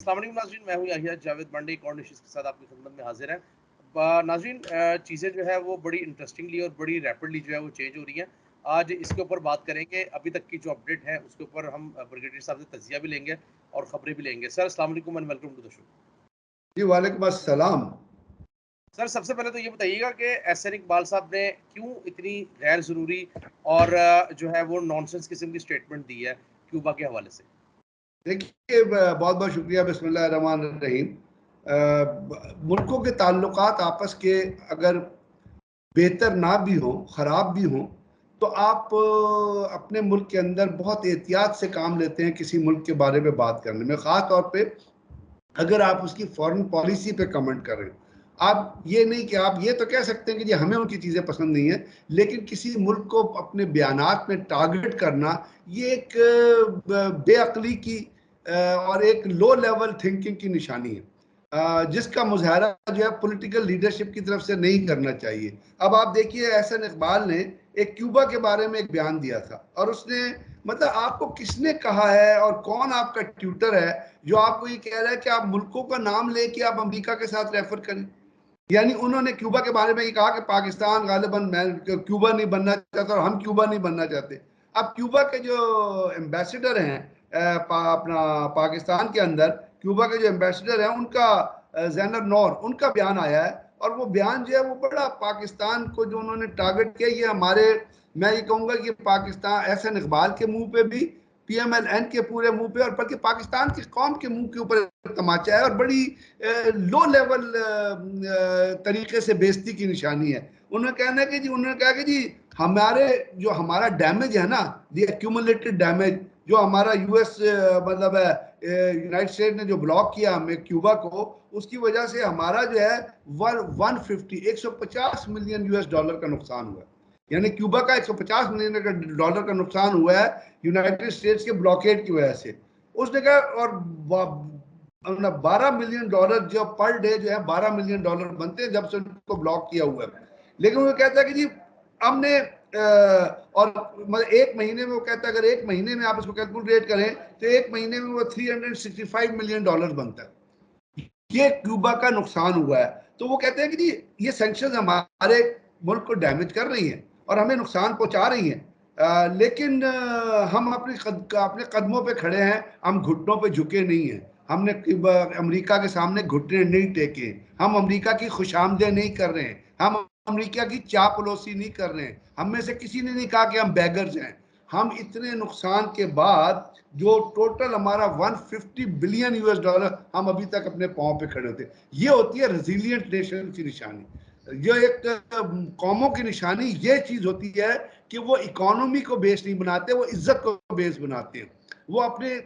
अस्सलाम वालेकुम नाज़रीन, मैं हूँ याहिया जावेद मंडी एक और डिशेज़ के साथ आपकी खिदमत में हाज़िर हैं। नाज़रीन, चीज़ें जो है वो बड़ी इंटरेस्टिंगली और बड़ी रैपिडली जो है वो चेंज हो रही हैं। आज इसके ऊपर बात करेंगे, अभी तक की जो अपडेट है उसके ऊपर हम ब्रिगेडियर साहब से तज़िया भी लेंगे और ख़बरें भी लेंगे। सर अस्सलाम वालेकुम and welcome to the show. जी वालेकुम अस्सलाम। सर सबसे पहले तो ये बताइएगा कि एहसन इकबाल साहब ने क्यों इतनी गैर ज़रूरी और जो है वो नॉनसेंस किस्म की स्टेटमेंट दी है क्यूबा के हवाले से? देखिए, बहुत बहुत शुक्रिया। बिस्मिल्लाह रहमान रहीम। मुल्कों के ताल्लुकात आपस के अगर बेहतर ना भी हो, ख़राब भी हो, तो आप अपने मुल्क के अंदर बहुत एहतियात से काम लेते हैं किसी मुल्क के बारे में बात करने में, ख़ास तौर पे अगर आप उसकी फॉरेन पॉलिसी पे कमेंट कर रहे हैं। आप ये नहीं कि आप ये तो कह सकते हैं कि जी हमें उनकी चीज़ें पसंद नहीं है, लेकिन किसी मुल्क को अपने बयानात में टारगेट करना, ये एक बेअक्ली की और एक लो लेवल थिंकिंग की निशानी है, जिसका मुजाहरा जो है पॉलिटिकल लीडरशिप की तरफ से नहीं करना चाहिए। अब आप देखिए, एहसन इकबाल ने एक क्यूबा के बारे में एक बयान दिया था, और उसने मतलब आपको किसने कहा है और कौन आपका ट्यूटर है जो आपको ये कह रहा है कि आप मुल्कों का नाम लेके आप अमेरिका के साथ रेफर करें। यानी उन्होंने क्यूबा के बारे में ये कहा कि पाकिस्तान गालिबन मैं क्यूबा नहीं बनना चाहता और हम क्यूबा नहीं बनना चाहते। अब क्यूबा के जो एम्बेसडर हैं, अपना पाकिस्तान के अंदर क्यूबा के जो एम्बेसडर हैं, उनका जैनर नौर, उनका बयान आया है, और वो बयान जो है वो बड़ा पाकिस्तान को जो उन्होंने टारगेट किया, ये हमारे, मैं ये कहूँगा कि पाकिस्तान एहसन इकबाल के मुंह पे भी, पीएमएलएन के पूरे मुंह पे, और बल्कि पाकिस्तान की कौम के मुंह के ऊपर तमाचा है, और बड़ी लो लेवल तरीके से बेइज्जती की निशानी है। उन्होंने कहना है कि जी, उन्होंने कहा कि जी हमारे जो हमारा डैमेज है ना, दी एक्यूमुलेटेड डैमेज, जो हमारा यूएस मतलब है, यूनाइटेड स्टेट ने जो ब्लॉक किया हमें क्यूबा को, उसकी वजह से हमारा जो है 150 मिलियन यूएस डॉलर का नुकसान हुआ है। यानी क्यूबा का 150 मिलियन डॉलर का नुकसान हुआ है यूनाइटेड स्टेट्स के ब्लॉकेड की वजह से। उसने कहा, और 12 मिलियन डॉलर जो पर डे जो है 12 मिलियन डॉलर बनते हैं जब से उनको ब्लॉक किया हुआ है। लेकिन वो कहता है कि जी हमने और मतलब एक महीने में, वो कहता है अगर एक महीने में आप इसको कैलकुलेट करें तो एक महीने में वो 365 मिलियन डॉलर बनता है। ये क्यूबा का नुकसान हुआ है। तो वो कहते हैं कि जी ये सैंक्शंस हमारे मुल्क को डैमेज कर रही हैं और हमें नुकसान पहुंचा रही हैं, लेकिन हम अपने कदमों पे खड़े हैं, हम घुटनों पे झुके नहीं हैं। हमने अमेरिका के सामने घुटने नहीं टेके, हम अमेरिका की खुशामदें नहीं कर रहे हैं, हम अमेरिका की चापलूसी नहीं कर रहे हैं। हम में से किसी ने नहीं कहा कि हम बैगर्स हैं। हम इतने नुकसान के बाद जो टोटल हमारा 150 बिलियन यूएस डॉलर, हम अभी तक अपने पांव पे खड़े होते। ये होती है रेजिलियंट नेशन की निशानी। जो एक कौमों की निशानी ये चीज होती है कि वो इकोनॉमी को बेस नहीं बनाते, वो इज्जत को बेस बनाते हैं, वो अपने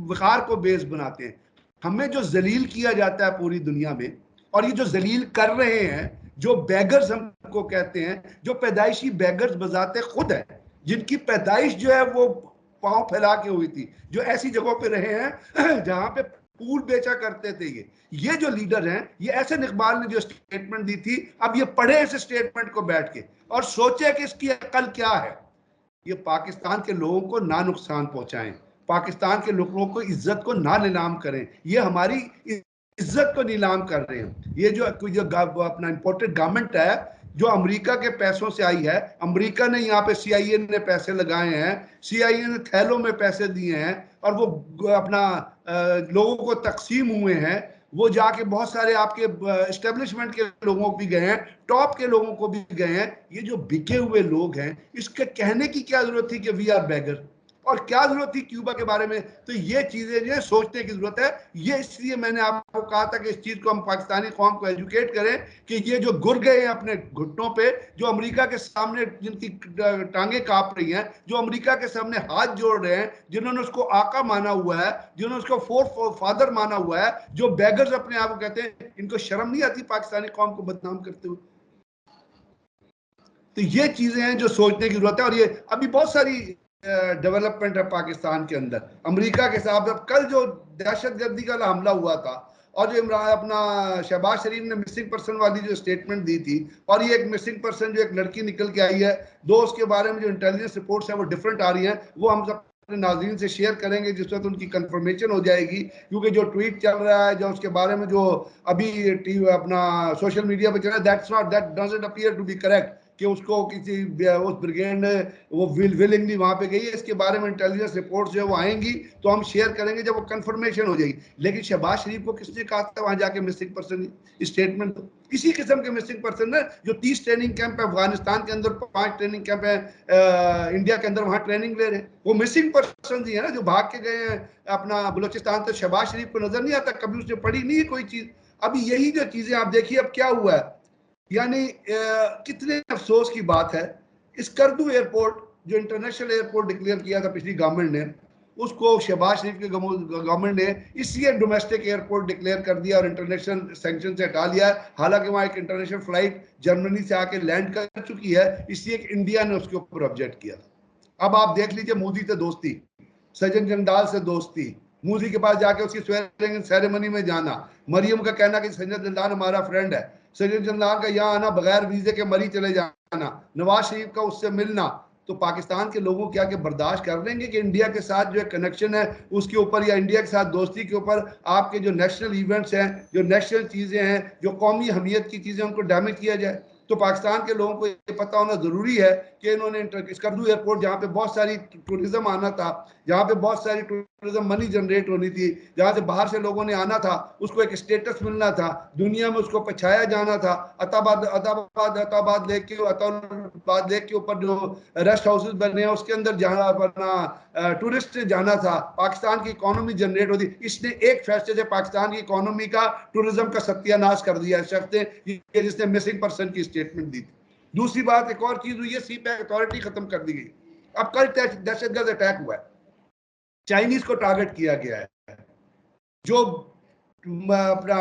वकार को बेस बनाते हैं। हमें जो जलील किया जाता है पूरी दुनिया में, और ये जो जलील कर रहे हैं, जो बैगर्स हमको कहते हैं, जो पैदाइशी बैगर्स बजाते खुद है, जिनकी पैदाइश जो है वो पांव फैला के हुई थी, जो ऐसी जगहों पे रहे हैं जहां पे फूल बेचा करते थे। ये जो लीडर हैं, ये एहसन इकबाल ने जो स्टेटमेंट दी थी, अब ये पढ़े इस स्टेटमेंट को बैठ के और सोचे कि इसकी अकल क्या है। ये पाकिस्तान के लोगों को ना नुकसान पहुंचाएं, पाकिस्तान के लोगों को इज्जत को ना नीलाम करें। ये हमारी इज्जत को नीलाम कर रहे हैं। ये जो अपना इंपोर्टेड गारमेंट है, जो अमेरिका के पैसों से आई है, अमेरिका ने यहाँ पे सीआईए ने पैसे लगाए हैं, सीआईए ने थैलों में पैसे दिए हैं, और वो अपना लोगों को तकसीम हुए हैं। वो जाके बहुत सारे आपके एस्टेब्लिशमेंट के लोगों को भी गए हैं, टॉप के लोगों को भी गए हैं। ये जो बिके हुए लोग हैं, इसके कहने की क्या जरूरत थी कि वी आर बैगर, और क्या जरूरत थी क्यूबा के बारे में। तो ये चीजें जो है सोचने की जरूरत है। ये इसलिए मैंने आपको कहा था कि इस चीज को हम पाकिस्तानी कौम को एजुकेट करें कि ये जो गुर गए हैं अपने घुटनों पे, जो अमेरिका के सामने जिनकी टांगे कांप रही हैं, जो अमेरिका के सामने हाथ जोड़ रहे हैं, जिन्होंने उसको आका माना हुआ है, जिन्होंने उसको फोर्थ फादर माना हुआ है, जो बैगर्स अपने आप को कहते हैं, इनको शर्म नहीं आती पाकिस्तानी कौम को बदनाम करते हुए। तो ये चीजें हैं जो सोचने की जरूरत है। और ये अभी बहुत सारी डेवलपमेंट है पाकिस्तान के अंदर अमेरिका के साथ। अब कल जो दहशतगर्दी का हमला हुआ था, और जो इमरान अपना शहबाज शरीफ ने मिसिंग पर्सन वाली जो स्टेटमेंट दी थी, और ये एक मिसिंग पर्सन जो एक लड़की निकल के आई है, दो उसके बारे में जो इंटेलिजेंस रिपोर्ट्स हैं वो डिफरेंट आ रही हैं, वो हम सब अपने नाज़रीन से शेयर करेंगे जिस वक्त उनकी कंफर्मेशन हो जाएगी, क्योंकि जो ट्वीट चल रहा है, जो उसके बारे में जो अभी अपना सोशल मीडिया पे चल रहा है, that doesn't appear to be correct कि उसको किसी उस ब्रिगेड ने वो विलिंगली वहां पे गई है। इसके बारे में इंटेलिजेंस रिपोर्ट जो है वो आएंगी तो हम शेयर करेंगे जब वो कंफर्मेशन हो जाएगी। लेकिन शहबाज शरीफ को किसने कहा था वहां जाके मिसिंग पर्सन स्टेटमेंट? किसी किस्म के मिसिंग पर्सन है जो 30 ट्रेनिंग कैंप है अफगानिस्तान के अंदर, 5 ट्रेनिंग कैंप है इंडिया के अंदर, वहां ट्रेनिंग ले रहे हैं, वो मिसिंग पर्सन ही है ना, जो भाग के गए हैं अपना बलोचिस्तान। तो शहबाज शरीफ को नजर नहीं आता, कभी उसने पढ़ी नहीं है कोई चीज। अभी यही जो चीजें आप देखिए अब क्या हुआ है, यानी कितने अफसोस की बात है, इस करदू एयरपोर्ट जो इंटरनेशनल एयरपोर्ट डिक्लेयर किया था पिछली गवर्नमेंट ने, उसको शहबाज शरीफ के गवर्नमेंट ने इसलिए डोमेस्टिक एयरपोर्ट डिक्लेयर कर दिया और इंटरनेशनल सैंक्शन से हटा लिया है। हालांकि वहां एक इंटरनेशनल फ्लाइट जर्मनी से आके लैंड कर चुकी है, इसलिए इंडिया ने उसके ऊपर ऑब्जेक्ट किया था। अब आप देख लीजिए, मोदी से दोस्ती, सज्जन जंगडाल से दोस्ती, मोदी के पास जाके उसकी स्वेरिंग सेरेमनी में जाना, मरियम का कहना कि सज्जन जंगडाल हमारा फ्रेंड है, सज्जन जंगडाल का यहाँ आना, बगैर वीजे के मरी चले जाना, नवाज शरीफ का उससे मिलना। तो पाकिस्तान के लोगों क्या कि बर्दाश्त कर लेंगे कि इंडिया के साथ जो कनेक्शन है उसके ऊपर, या इंडिया के साथ दोस्ती के ऊपर आपके जो नेशनल इवेंट्स हैं, जो नेशनल चीज़ें हैं, जो कौमी हमीयत की चीज़ें, उनको डैमेज किया जाए? तो पाकिस्तान के लोगों को ये पता होना जरूरी है कि इन्होंने स्कर्दू एयरपोर्ट, जहाँ पे बहुत सारी टूरिज्म आना था, जहाँ पे बहुत सारी टूरिज्म मनी जनरेट होनी थी, जहाँ से बाहर से लोगों ने आना था, उसको एक स्टेटस मिलना था, दुनिया में उसको पछाया जाना था। अताबाद लेक के ऊपर जो रेस्ट हाउसेस बने हैं उसके अंदर जाना, अपना टूरिस्ट जाना था, पाकिस्तान की इकोनॉमी जनरेट होती। इसने एक फैसले से पाकिस्तान की इकोनॉमी का, टूरिज्म का सत्यानाश कर दिया शख्स ने, जिसने मिसिंग पर्सन की स्टेटमेंट दी थी। दूसरी बात, एक और चीज हुई है, सी पैक अथॉरिटी खत्म कर दी गई। अब कल दहशतगर्द अटैक हुआ है, चाइनीज को टारगेट किया गया है। जो अपना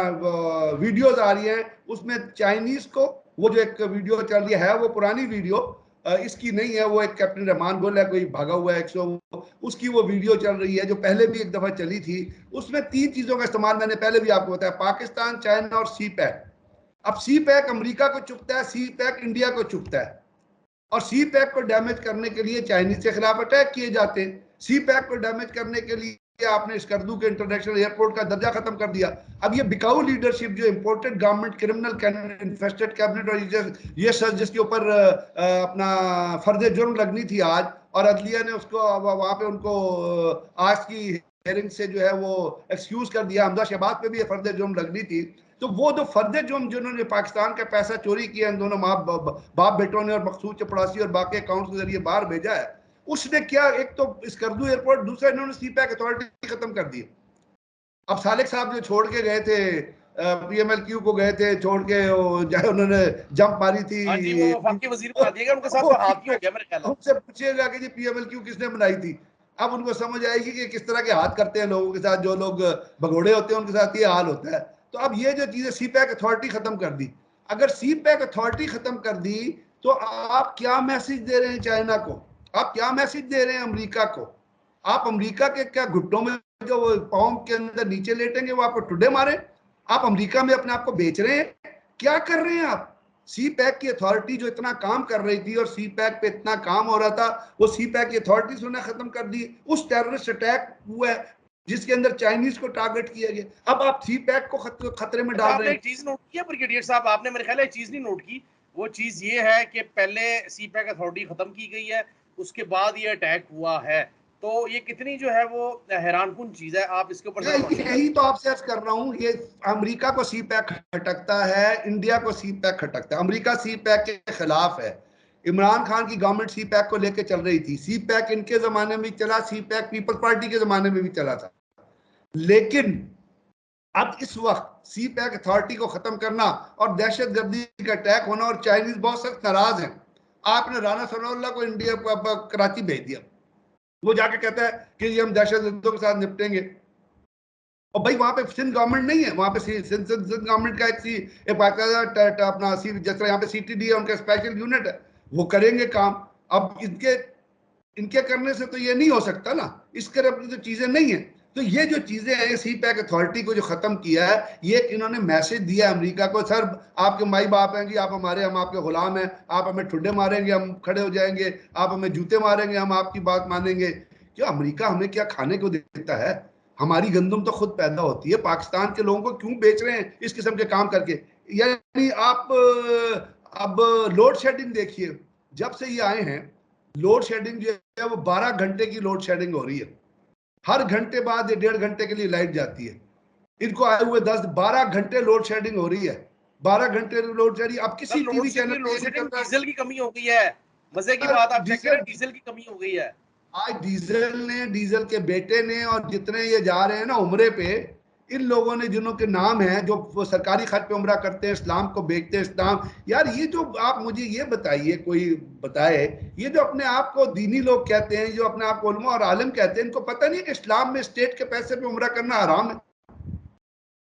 वीडियोज आ रही है उसमें चाइनीज को, वो जो एक वीडियो चल रही है वो पुरानी वीडियो, इसकी नहीं है, वो एक कैप्टन रहमान गुल है, कोई भागा हुआ है 100, उसकी वो वीडियो चल रही है जो पहले भी एक दफा चली थी। उसमें 3 चीजों का इस्तेमाल मैंने पहले भी आपको बताया, पाकिस्तान, चाइना और सी पैक। अब सी पैक अमेरिका को चुकता है, सी पैक इंडिया को चुकता है, और सी पैक को डैमेज करने के लिए चाइनीज के खिलाफ अटैक किए जाते हैं। सी पैक को डैमेज करने के लिए आपने स्कर्दू के इंटरनेशनल एयरपोर्ट का दर्जा खत्म कर दिया। अब ये बिकाऊ लीडरशिप जो imported government criminal infested cabinet, और ये सर जिसके ऊपर अपना फर्ज जुर्म लगनी थी आज, और अदलिया ने उसको वहां पे उनको आज की हेयरिंग से जो है वो एक्सक्यूज कर दिया। हमजा शहबाज पे भी ये फर्ज जुर्म लगनी थी। तो वो जो फर्ज जुर्म जिन्होंने पाकिस्तान का पैसा चोरी किया, इन दोनों बाप बेटों ने, और मकसूद चपड़ासी और बाकी अकाउंट के जरिए बाहर भेजा है, उसने क्या, एक तो स्कर्दू एयरपोर्ट, दूसरा इन्होंने सी पैक अथॉरिटी खत्म कर दी। अब सालिक साहब जो छोड़ के गए थे, पीएमएलक्यू को गए थे छोड़ के, जो उन्होंने जंप मारी थी, हाँ जी, वो वफाकी वजीर बना दिया गया, उनके साथ तो हाथ ही हो गया मेरे ख्याल है। उनसे पूछिएगा कि जी पीएमएलक्यू किसने बनाई थी। अब उनको समझ आएगी कि किस तरह के हाथ करते हैं लोगों के साथ, जो लोग भगोड़े होते हैं उनके साथ ये हाल होता है। तो अब ये जो चीजें, सी पैक अथॉरिटी खत्म कर दी। अगर सी पैक अथॉरिटी खत्म कर दी तो आप क्या मैसेज दे रहे हैं चाइना को, आप क्या मैसेज दे रहे हैं अमेरिका को? आप अमेरिका के क्या घुट्टों में जो पाँव के अंदर नीचे लेटेंगे वो आपको टुडे मारे? आप अमेरिका में अपने आप को बेच रहे हैं, क्या कर रहे हैं आप? सी पैक की अथॉरिटी जो इतना काम कर रही थी और सी पैक पे इतना काम हो रहा था, वो सी पैक की अथॉरिटी से खत्म कर दी। उस टेररिस्ट अटैक हुआ है जिसके अंदर चाइनीज को टारगेट किया गया। अब आप सी पैक को खतरे में डाल रहे आपने हैं। एक चीज नोट किया ब्रिगेडियर साहब, आपने मेरे ख्याल है एक चीज नहीं नोट की। वो चीज ये है कि पहले सी पैक अथॉरिटी खत्म की गई है, उसके बाद ये अटैक हुआ है। तो ये कितनी जो है वो हैरानकुन चीज है, आप इसके ऊपर यही तो आपसे अर्ज कर रहा हूं, ये अमेरिका को सी पैक खटकता है, इंडिया को सी पैक खटकता है। अमेरिका सी पैक के खिलाफ है, इमरान खान की गवर्नमेंट सी पैक को लेकर चल रही थी, सी पैक इनके जमाने में भी चला, सी पैक पीपल्स पार्टी के जमाने में भी चला था। लेकिन अब इस वक्त सी पैक अथॉरिटी को खत्म करना और दहशतगर्दी का अटैक होना, और चाइनीज बहुत सख्त नाराज हैं। आपने राना सनाउल्लाह को इंडिया कराची भेज दिया, वो जाके कहता है कि ये हम दहशतगर्दों के साथ निपटेंगे। और भाई वहां पे सिंध गवर्नमेंट नहीं है, वहां पे सिंध गवर्नमेंट का एक बाकायदा अपना जिस तरह यहाँ पे सीटीडी है, उनका स्पेशल यूनिट है, वो करेंगे काम। अब इनके करने से तो ये नहीं हो सकता ना, इसके अपनी तो चीजें नहीं है। तो ये जो चीजें हैं, सी पैक अथॉरिटी को जो खत्म किया है, ये इन्होंने मैसेज दिया अमेरिका को, सर आपके माई बाप हैं कि आप हमारे, हम आपके गुलाम हैं, आप हमें ठुड्डे मारेंगे हम खड़े हो जाएंगे, आप हमें जूते मारेंगे हम आपकी बात मानेंगे। क्यों अमेरिका हमें क्या खाने को देता है? हमारी गंदम तो खुद पैदा होती है, पाकिस्तान के लोगों को क्यों बेच रहे हैं इस किस्म के काम करके? यानी आप अब लोड शेडिंग देखिए, जब से ये आए हैं लोड शेडिंग जो है वो 12 घंटे की लोड शेडिंग हो रही है। हर घंटे बाद ये 1.5 घंटे के लिए लाइट जाती है। इनको आए हुए 10-12 घंटे लोड शेडिंग हो रही है। 12 घंटे लोड शेडिंग। अब किसी टीवी चैनल पे नहीं चल रहा। डीजल की कमी हो गई है, मजे की बात आप चेक करें, डीजल की कमी हो गई है। आज डीजल ने, डीजल के बेटे ने और जितने ये जा रहे हैं ना उम्रे पे, इन लोगों ने जिन्हों के नाम हैं जो सरकारी खर्च पे उम्रा करते हैं, इस्लाम को बेचते हैं, इस्लाम। यार ये जो आप मुझे ये बताइए, कोई बताए, ये जो अपने आप को दीनी लोग कहते हैं, जो अपने आप को उलमा और आलिम कहते हैं, इनको पता नहीं है कि इस्लाम में स्टेट के पैसे पे उम्रा करना हराम है?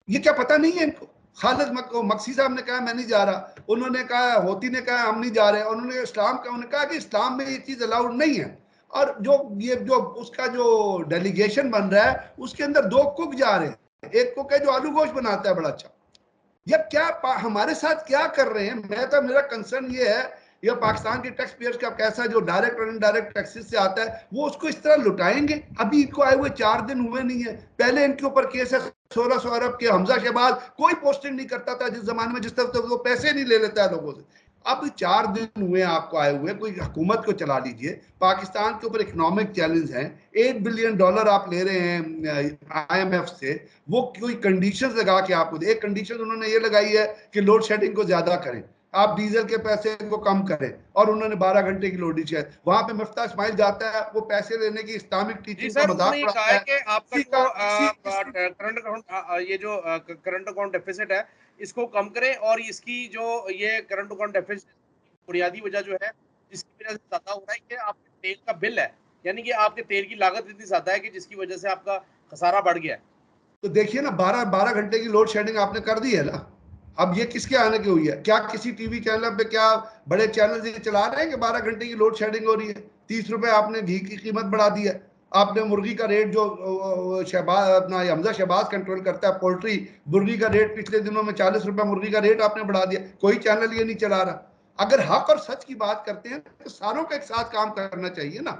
ये क्या पता नहीं है इनको? खालिद मक्सी साहब ने कहा मैं नहीं जा रहा, उन्होंने कहा, होती ने कहा हम नहीं जा रहे, उन्होंने इस्लाम का, उन्होंने कहा कि इस्लाम में ये चीज अलाउड नहीं है। और जो ये जो उसका जो डेलीगेशन बन रहा है उसके अंदर 2 कुक जा रहे हैं। एक कुक है जो आलू गोश्त बनाता है बड़ा अच्छा। ये क्या हमारे साथ क्या कर रहे हैं? मेरा कंसर्न ये है, ये पाकिस्तान के टैक्स पेयर्स का पैसा जो डायरेक्ट और इनडायरेक्ट टैक्सेस से आता है वो उसको इस तरह लुटाएंगे। अभी इनको आए हुए 4 दिन हुए नहीं है, पहले इनके ऊपर केस है 1600 अरब के। हमजा शहबाज कोई पोस्टिंग नहीं करता था जिस जमाने में, जिस तरह तो वो पैसे नहीं ले लेता है लोगों से। अब 4 दिन हुए आपको आए हुए, कोई हुकूमत को चला लीजिए। पाकिस्तान के ऊपर इकोनॉमिक चैलेंज है, $8 बिलियन आप ले रहे हैं IMF से, वो कोई कंडीशंस लगा के आपको दे। एक कंडीशन उन्होंने ये लगाई है कि लोड शेडिंग को ज्यादा करें, आप डीजल के पैसे को कम करें, और उन्होंने 12 घंटे की लोडिंग है। वहां पे मिफ्ता इस्माइल जाता है, वो पैसे लेने की इस्लामिक टीचिंग का मजाक उड़ाता है। कि आपका जो करंट अकाउंट, ये जो करंट अकाउंट डेफिसिट है इसको कम करें, और इसकी जो ये करंट अकाउंट डेफिसिट बुनियादी वजह जो है जिसकी वजह से ज्यादा हो रहा है, ये आपके तेल का बिल है। यानी कि आपके तेल की लागत इतनी ज्यादा है कि जिसकी वजह से आपका खसारा बढ़ गया है। तो देखिए ना, 12 घंटे की लोड शेडिंग आपने कर दी है ना। अब ये किसके आने की हुई है? क्या किसी टीवी चैनल पे, क्या बड़े चैनल ये चला रहे हैं कि 12 घंटे की लोड शेडिंग हो रही है? 30 रुपए आपने घी की कीमत बढ़ा दी है। आपने मुर्गी का रेट जो शहबाज अपना हमजा शहबाज कंट्रोल करता है, पोल्ट्री मुर्गी का रेट पिछले दिनों में 40 रुपए मुर्गी का रेट आपने बढ़ा दिया। कोई चैनल ये नहीं चला रहा। अगर हक और सच की बात करते हैं तो सारों का एक साथ काम करना चाहिए ना।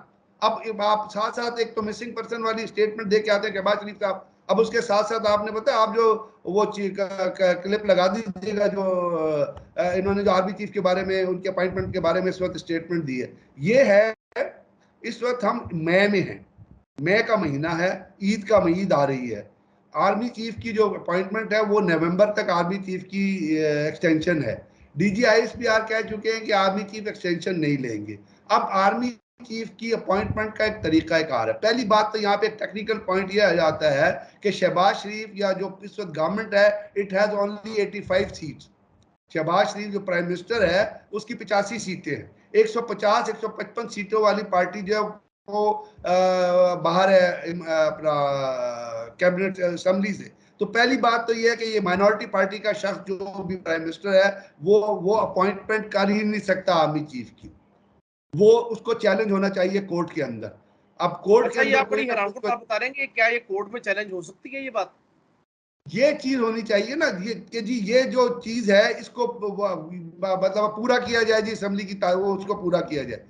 अब आप साथ साथ एक तो मिसिंग पर्सन वाली स्टेटमेंट दे के आते हैं शहबाज शरीफ साहब, अब उसके साथ साथ आपने पता, आप जो वो क्लिप लगा दीजिएगा जो इन्होंने जो आर्मी चीफ के बारे में, उनके अपॉइंटमेंट के बारे में इस वक्त स्टेटमेंट दी है। ये है, इस वक्त हम मई में हैं, मई का महीना है, ईद का ईद आ रही है। आर्मी चीफ की जो अपॉइंटमेंट है वो नवंबर तक आर्मी चीफ की एक्सटेंशन है। DGISPR कह चुके हैं कि आर्मी चीफ एक्सटेंशन नहीं लेंगे। अब आर्मी चीफ की अपॉइंटमेंट का एक तरीका कार है। पहली बात तो यहाँ पे एक टेक्निकल पॉइंट यह आ जाता है कि शहबाज शरीफ या जो इस वक्त गवर्नमेंट है, it has only 85 seats. Shehbaz Sharif जो प्राइम मिनिस्टर है उसकी 85 सीटें हैं। 150-155 सीटों वाली पार्टी जो है वो बाहर है अपना कैबिनेट असेंबली से। तो पहली बात तो ये है कि ये माइनॉरिटी पार्टी का शख्स जो भी प्राइम मिनिस्टर है वो अपॉइंटमेंट कर ही नहीं सकता आर्मी चीफ की। वो उसको चैलेंज होना चाहिए कोर्ट के अंदर। अब कोर्ट के अंदर कोई ना कोई, आप बता रहे हैं कि क्या ये कोर्ट में चैलेंज हो सकती है ये बात? ये चीज होनी चाहिए ना, ये कि जी ये जो चीज है इसको मतलब पूरा किया जाए जी, असेंबली की वो उसको पूरा किया जाए।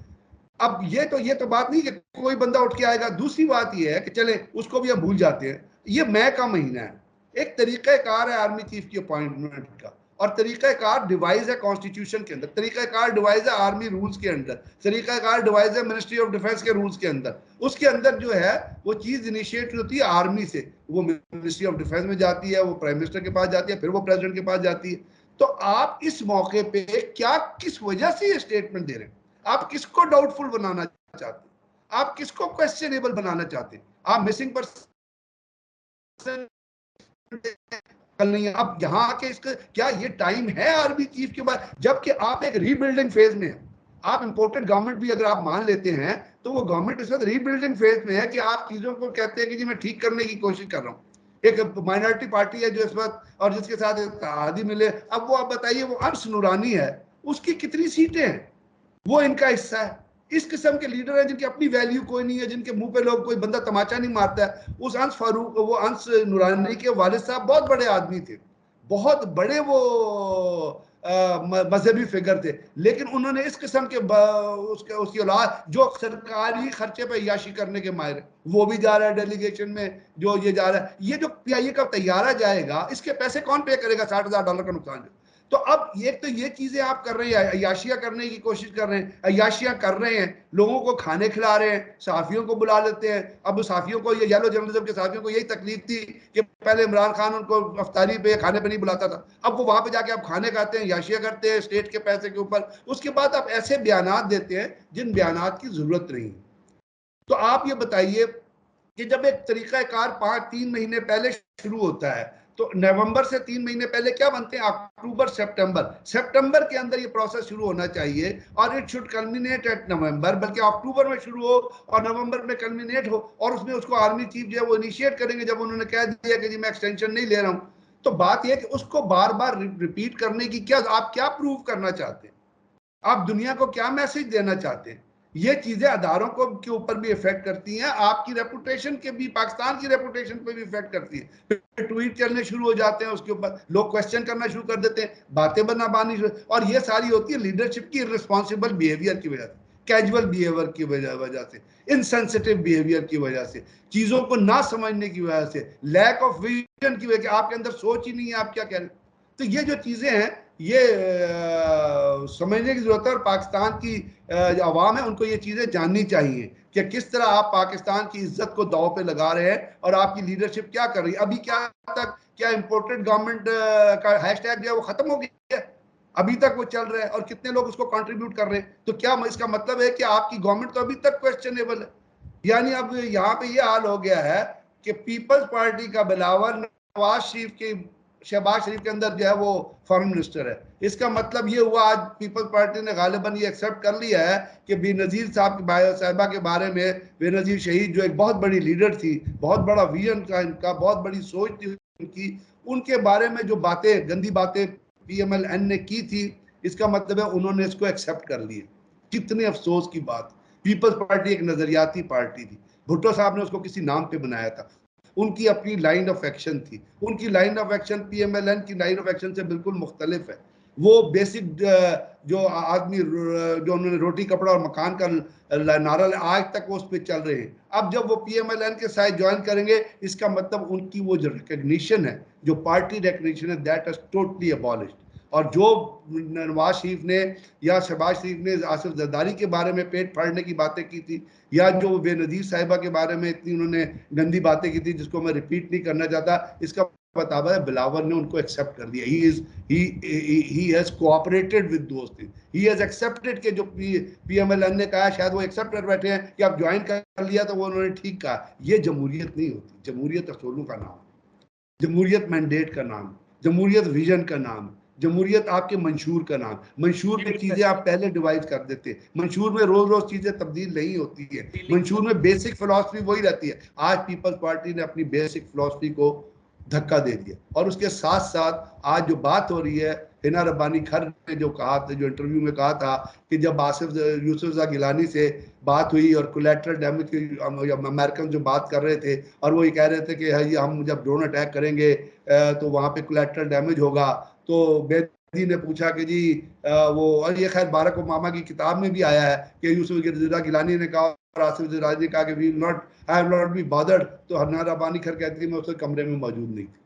अब ये तो बात नहीं कि कोई बंदा उठ के आएगा। दूसरी बात ये है कि चले उसको भी हम भूल जाते हैं, ये मई का महीना है। एक तरीकाकार है आर्मी चीफ की अपॉइंटमेंट का, और तरीकाकार डिवाइस है कॉन्स्टिट्यूशन के अंदर, तरीकाकार डिवाइस है आर्मी रूल्स के अंदर, तरीकाकार डिवाइस है मिनिस्ट्री ऑफ डिफेंस के रूल्स के अंदर। उसके अंदर जो है वो चीज इनिशिएट होती है आर्मी से, वो मिनिस्ट्री ऑफ डिफेंस में जाती है, वो प्राइम मिनिस्टर के पास जाती है, फिर वो प्रेसिडेंट के पास जाती है। तो आप इस मौके पे क्या, किस वजह से ये स्टेटमेंट दे रहे हैं? आप किसको डाउटफुल बनाना चाहते हैं? आप किसको क्वेश्चनेबल बनाना चाहते हैं? आप मिसिंग पर्सन कल नहीं, आप यहाँ आके इसका क्या ये टाइम है आर्मी चीफ के बाद, जबकि आप एक रीबिल्डिंग फेज में हैं। आप इंपोर्टेड गवर्नमेंट भी अगर आप मान लेते हैं तो वो गवर्नमेंट इस वक्त रीबिल्डिंग फेज में है कि आप चीजों को कहते हैं कि जी मैं ठीक करने की कोशिश कर रहा हूँ। एक माइनॉरिटी पार्टी है जो इस वक्त, और जिसके साथ इत्तेहादी मिले, अब वो आप बताइए, वो अंश नूरानी है, उसकी कितनी सीटें हैं? वो इनका हिस्सा है। इस किस्म के लीडर हैं जिनकी अपनी वैल्यू कोई नहीं है, जिनके मुंह पे लोग कोई बंदा तमाचा नहीं मारता है। उस अंस फारूक, वो अंस नूरानी के वालिद साहब बहुत बड़े आदमी थे, बहुत बड़े वो मजहबी फिगर थे, लेकिन उन्होंने इस किस्म के उसकी औलाद जो सरकारी खर्चे पे अय्याशी करने के माहिर, वो भी जा रहा है डेलीगेशन में, जो ये जा रहा है। ये जो पीआईए का तैयारा जाएगा, इसके पैसे कौन पे करेगा? $60,000 का नुकसान। तो अब ये चीजें आप कर रहे हैं, अय्याशियां करने की कोशिश कर रहे हैं, अय्याशियां कर रहे हैं, लोगों को खाने खिला रहे हैं, सहाफियों को बुला लेते हैं। अब सहाफियों को, ये येलो जर्नलिज्म के सहाफियों को यही तकलीफ थी कि पहले इमरान खान उनको अफ्तारी पे, खाने पे नहीं बुलाता था, अब वो वहां पे जाके आप खाने खाते हैं, अय्याशियां करते हैं स्टेट के पैसे के ऊपर। उसके बाद आप ऐसे बयानात देते हैं जिन बयानात की जरूरत नहीं। तो आप ये बताइए कि जब एक तरीकाकार 3 महीने पहले शुरू होता है, तो नवंबर से 3 महीने पहले क्या बनते हैं? अक्टूबर, सितंबर के अंदर ये प्रोसेस शुरू होना चाहिए, और इट शुड कल्मिनेट एट नवंबर, बल्कि अक्टूबर में शुरू हो और नवंबर में कल्मिनेट हो, और उसमें उसको आर्मी चीफ जो है वो इनिशिएट करेंगे जब उन्होंने कह दिया कि जी मैं एक्सटेंशन नहीं ले रहा हूं। तो बात यह कि उसको बार बार रिपीट करने की क्या, आप क्या प्रूव करना चाहते हैं? आप दुनिया को क्या मैसेज देना चाहते हैं? ये चीजें अदारों को के ऊपर भी इफेक्ट करती हैं, आपकी रेपुटेशन के भी, पाकिस्तान की रेपुटेशन पे भी इफेक्ट करती है। फिर ट्वीट चलने शुरू हो जाते हैं, उसके ऊपर लोग क्वेश्चन करना शुरू कर देते हैं, बातें बनानी शुरू, और ये सारी होती है लीडरशिप की इर्रिस्पॉन्सिबल बिहेवियर की वजह से, कैजुअल बिहेवियर की वजह से, इनसेंसिटिव बिहेवियर की वजह से, चीजों को ना समझने की वजह से, लैक ऑफ विजन की वजह से, आपके अंदर सोच ही नहीं है आप क्या कह रहे हैं। तो ये जो चीजें हैं, ये समझने की जरूरत है, और पाकिस्तान की जो अवाम है उनको ये चीजें जाननी चाहिए कि किस तरह आप पाकिस्तान की इज्जत को दांव पे लगा रहे हैं, और आपकी लीडरशिप क्या कर रही है। अभी क्या इंपोर्टेड गवर्नमेंट का हैशटैग जो है वो खत्म हो गया है? अभी तक वो चल रहा है, और कितने लोग उसको कंट्रीब्यूट कर रहे हैं। तो क्या इसका मतलब है कि आपकी गवर्नमेंट तो अभी तक क्वेश्चनेबल है? यानी अब यहाँ पे ये हाल हो गया है कि पीपल्स पार्टी का बिलावल शहबाज शरीफ के अंदर जो है वो फॉरेन मिनिस्टर है। इसका मतलब ये हुआ, आज पीपल्स पार्टी ने गालिबन ये एक्सेप्ट कर लिया है कि बेनजीर साहबा के बारे में, बेनजीर शहीद जो एक बहुत बड़ी लीडर थी, बहुत बड़ा विजन का इनका, बहुत बड़ी सोच थी उनकी, उनके बारे में जो बातें, गंदी बातें पीएमएलएन ने की थी, इसका मतलब है उन्होंने इसको एक्सेप्ट कर लिया। कितने अफसोस की बात। पीपल्स पार्टी एक नजरियाती पार्टी थी, भुट्टो साहब ने उसको किसी नाम पे बनाया था, उनकी अपनी लाइन ऑफ एक्शन थी, उनकी लाइन ऑफ एक्शन पीएमएलएन की लाइन ऑफ एक्शन से बिल्कुल मुख्तलिफ है। वो बेसिक जो आदमी जो उन्होंने रोटी कपड़ा और मकान का नारा, आज तक वो उस पर चल रहे हैं। अब जब वो पीएमएलएन के साथ ज्वाइन करेंगे, इसका मतलब उनकी वो जो रिकग्निशन है, जो पार्टी रिकग्निशन है, दैट इज टोटली अबॉलिश्ड। और जो नवाज शरीफ ने या शहबाज शरीफ ने आसिफ जरदारी के बारे में पेट फाड़ने की बातें की थी, या जो बेनजीर साहिबा के बारे में इतनी उन्होंने गंदी बातें की थी, जिसको मैं रिपीट नहीं करना चाहता, इसका बतावा है बिलावल ने उनको एक्सेप्ट कर लिया। He has cooperated with those things, he has accepted के जो पीएमएलएन ने कहा, शायद वो एक्सेप्ट कर बैठे हैं कि आप ज्वाइन कर लिया, तो वो उन्होंने ठीक कहा। ये जमहूरियत नहीं होती। जमहूरियत असूलों का नाम, जमहूरियत मैंडेट का नाम, जमहूरियत विजन का नाम, जमहूरियत आपके मंशूर का नाम। मंशूर में चीजें आप पहले डिवाइड कर देते, मंशूर में रोज रोज चीजें तब्दील नहीं होती है, मंशूर में बेसिक फिलॉसफी वही रहती है। आज पीपल्स पार्टी ने अपनी बेसिक फिलॉसफी को धक्का दे दिया, और उसके साथ साथ आज जो बात हो रही है, हिना रब्बानी खर ने जो कहा था, जो इंटरव्यू में कहा था कि जब आसिफ यूसुफ गिलानी से बात हुई और कोलैटरल डैमेज की अमेरिकन जो बात कर रहे थे, और वो ये कह रहे थे कि हम जब ड्रोन अटैक करेंगे तो वहां पे कोलैटरल डैमेज होगा, तो बेदी ने पूछा कि जी वो, और ये खैर बारक ओबामा की किताब में भी आया है कि यूसुफ गिलानी ने कहा और आसिफ ज़रदारी ने कहा कि we not, I have not be bothered, तो हिना रब्बानी खर कहती थी मैं उस कमरे में मौजूद नहीं थी।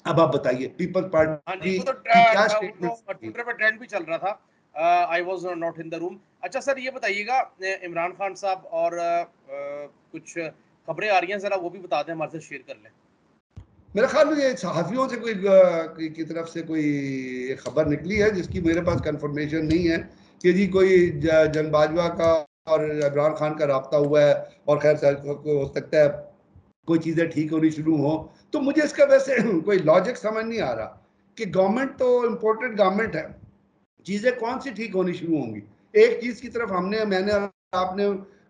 अब आप बताइए पीपल्स हाँ जी, पार्टी वो तो की क्या स्टेटमेंट थी? ट्विटर पे ट्रेंड भी चल रहा था। I was not in the room. अच्छा सर, ये बताइएगा, इमरान खान साहब और कुछ खबरें आ रही हैं, जरा वो भी बता दें, हमारे साथ शेयर कर लें। मेरे ख्याल में ये सहाफियों से कोई की तरफ से कोई खबर निकली है, जिसकी मेरे पास कंफर्मेशन नहीं है कि जी कोई जंग बाजवा का और इमरान खान का राब्ता हुआ है, और खैर हो सकता है कोई चीजें ठीक होनी शुरू हो। तो मुझे इसका वैसे कोई लॉजिक समझ नहीं आ रहा कि गवर्नमेंट तो इम्पोर्टेड गवर्नमेंट है, चीजें कौन सी ठीक होनी शुरू होंगी। एक चीज की तरफ मैंने और आपने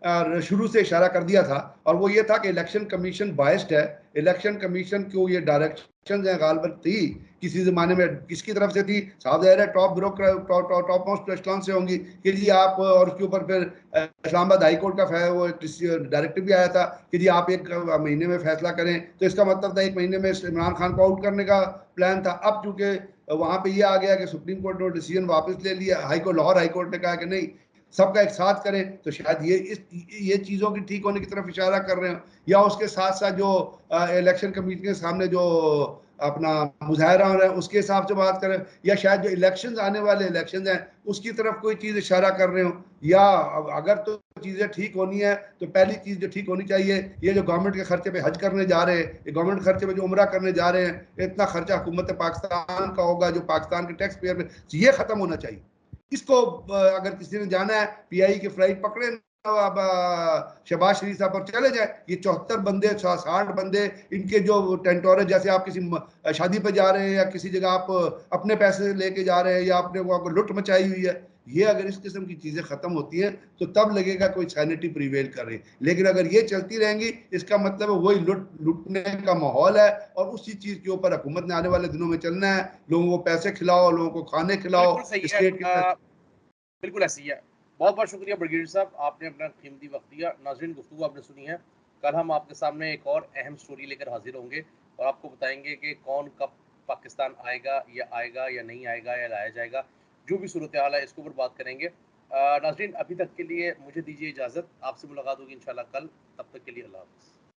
शुरू से इशारा कर दिया था, और वो ये था कि इलेक्शन कमीशन बायस्ड है। इलेक्शन कमीशन को ये डायरेक्शन है गालबन थी किसी जमाने में, किसकी तरफ से थी, साहब ज़ाहिर है टॉप टॉप मोस्ट एस्टेलॉन से होंगी कि जी आप, और उसके ऊपर फिर इस्लामाबाद हाई कोर्ट का वो डायरेक्टिव भी आया था कि जी आप 1 महीने में फैसला करें। तो इसका मतलब था 1 महीने में इमरान खान को आउट करने का प्लान था। अब चूंकि वहां पे ये आ गया कि सुप्रीम कोर्ट ने डिसीजन वापस ले लिया, लाहौर हाई कोर्ट ने कहा कि नहीं सबका एक साथ करें, तो शायद ये चीज़ों की ठीक होने की तरफ इशारा कर रहे हो, या उसके साथ साथ जो इलेक्शन कमीशन के सामने जो अपना मुजाहरा हो रहा है उसके हिसाब से बात करें, या शायद जो इलेक्शंस आने वाले इलेक्शंस हैं उसकी तरफ कोई चीज़ इशारा कर रहे हो, या अगर तो चीज़ें ठीक होनी है तो पहली चीज़ जो ठीक होनी चाहिए, ये जो गवर्नमेंट के खर्चे पे हज करने जा रहे हैं, ये गवर्नमेंट खर्चे पे जो उम्रा करने जा रहे हैं, इतना खर्चा हुकूमत पाकिस्तान का होगा जो पाकिस्तान के टैक्स पेयर में, ये खत्म होना चाहिए। इसको अगर किसी ने जाना है पीआई की फ्लाइट पकड़े, अब शहबाज शरीफ साहब पर चले जाए, ये 74 बंदे 60 बंदे इनके जो टेंटोर है, जैसे आप किसी शादी पे जा रहे हैं या किसी जगह आप अपने पैसे लेके जा रहे हैं या अपने को लुट मचाई हुई है, ये अगर इस किस्म की चीजें खत्म होती हैं तो तब लगेगा कोई सैनिटी प्रिवेल कर रही। लेकिन अगर ये चलती रहेंगी इसका मतलब है वही लुटने का माहौल है, और उसी चीज के ऊपर हुकूमत ने आने वाले दिनों में चलना है। लोगों को पैसे खिलाओ, लोगों को खाने खिलाओ, बिल्कुल सही है। स्टेट के पैसे। बिल्कुल ऐसी ही है। बहुत बहुत शुक्रिया ब्रिगेडियर साहब, आपने अपना कीमती वक्त दिया। नाज़रीन, गुफ्तगू आपने सुनी है। कल हम आपके सामने एक और अहम स्टोरी लेकर हाजिर होंगे और आपको बताएंगे कि कौन कब पाकिस्तान आएगा या नहीं आएगा या लाया जाएगा। जो भी सूरत हाल है इसके ऊपर बात करेंगे। नाज़रीन, अभी तक के लिए मुझे दीजिए इजाज़त। आपसे मुलाकात होगी इंशाल्लाह कल। तब तक के लिए अल्लाह हाफ़िज़।